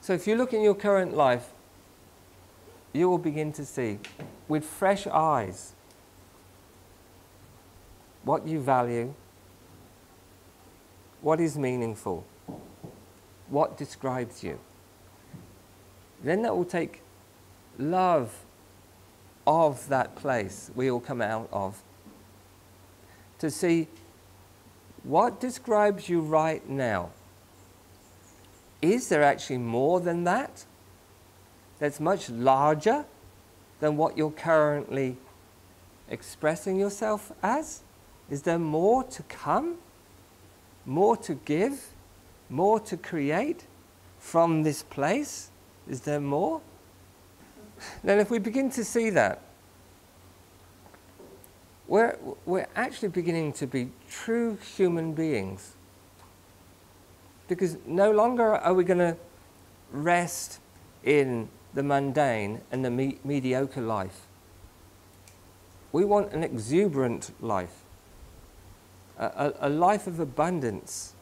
So if you look in your current life, you will begin to see with fresh eyes what you value, what is meaningful, what describes you. Then that will take love of that place we all come out of to see what describes you right now. Is there actually more than that? That's much larger than what you're currently expressing yourself as? Is there more to come? More to give? More to create from this place? Is there more? Then if we begin to see that, we're actually beginning to be true human beings. Because no longer are we going to rest in the mundane and the mediocre life. We want an exuberant life, a life of abundance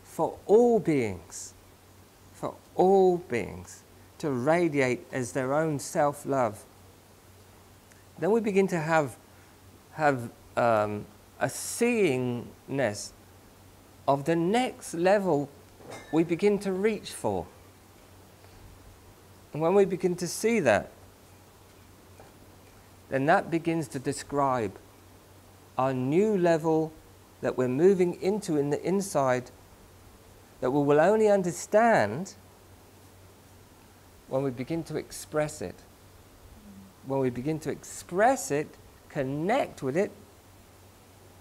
for all beings, to radiate as their own self-love. Then we begin to have a seeingness of the next level we begin to reach for. And when we begin to see that, then that begins to describe our new level that we're moving into in the inside, that we will only understand when we begin to express it. When we begin to express it, connect with it,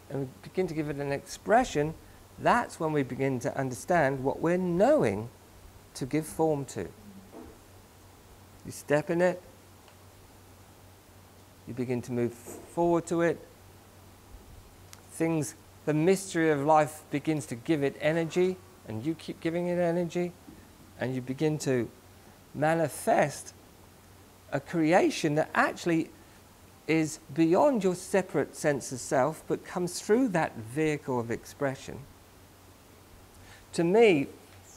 and we begin to give it an expression, that's when we begin to understand what we're knowing to give form to. You step in it, you begin to move forward to it. Things, the mystery of life begins to give it energy, and you keep giving it energy, and you begin to manifest a creation that actually is beyond your separate sense of self, but comes through that vehicle of expression. To me,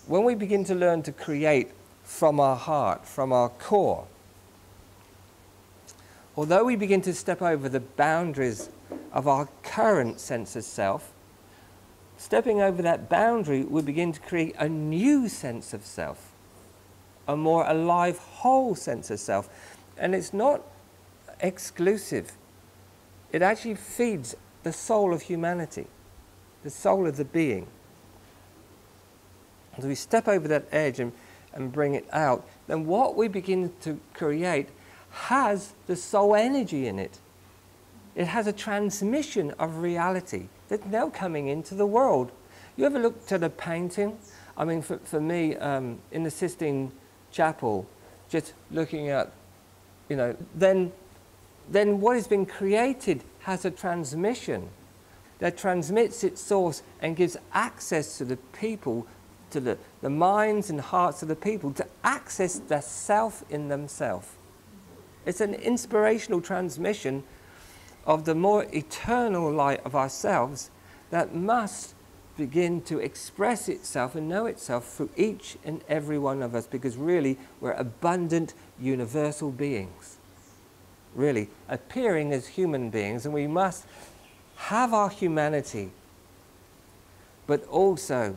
when we begin to learn to create from our heart, from our core, although we begin to step over the boundaries of our current sense of self, stepping over that boundary, we begin to create a new sense of self, a more alive, whole sense of self. And it's not exclusive. It actually feeds the soul of humanity, the soul of the being. As we step over that edge and bring it out, then what we begin to create has the soul energy in it. It has a transmission of reality that's now coming into the world. You ever looked at a painting? I mean, for me, in the Sistine Chapel, just looking at, then what has been created has a transmission that transmits its source and gives access to the people, to the minds and hearts of the people, to access the self in themselves. It's an inspirational transmission of the more eternal light of ourselves that must begin to express itself and know itself through each and every one of us, because really we're abundant universal beings, really appearing as human beings, and we must have our humanity but also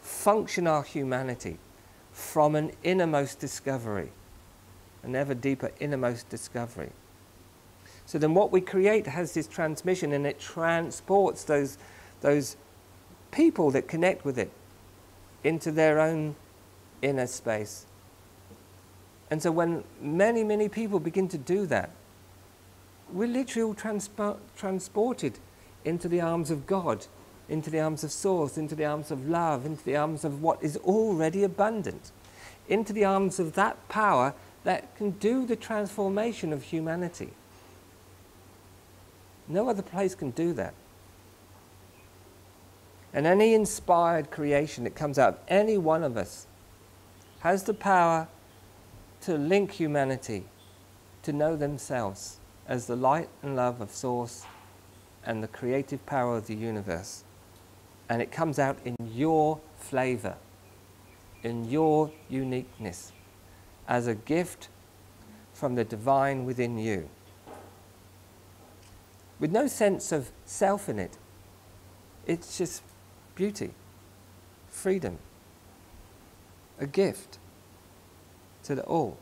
function our humanity from an innermost discovery, an ever deeper innermost discovery. So then what we create has this transmission, and it transports those people that connect with it into their own inner space. And so when many, many people begin to do that, we're literally all transported into the arms of God, into the arms of Source, into the arms of love, into the arms of what is already abundant, into the arms of that power that can do the transformation of humanity. No other place can do that. And any inspired creation that comes out of any one of us has the power to link humanity, to know themselves as the light and love of Source and the creative power of the universe. And it comes out in your flavor. in your uniqueness as a gift from the divine within you, with no sense of self in it. It's just beauty, freedom, a gift to the all.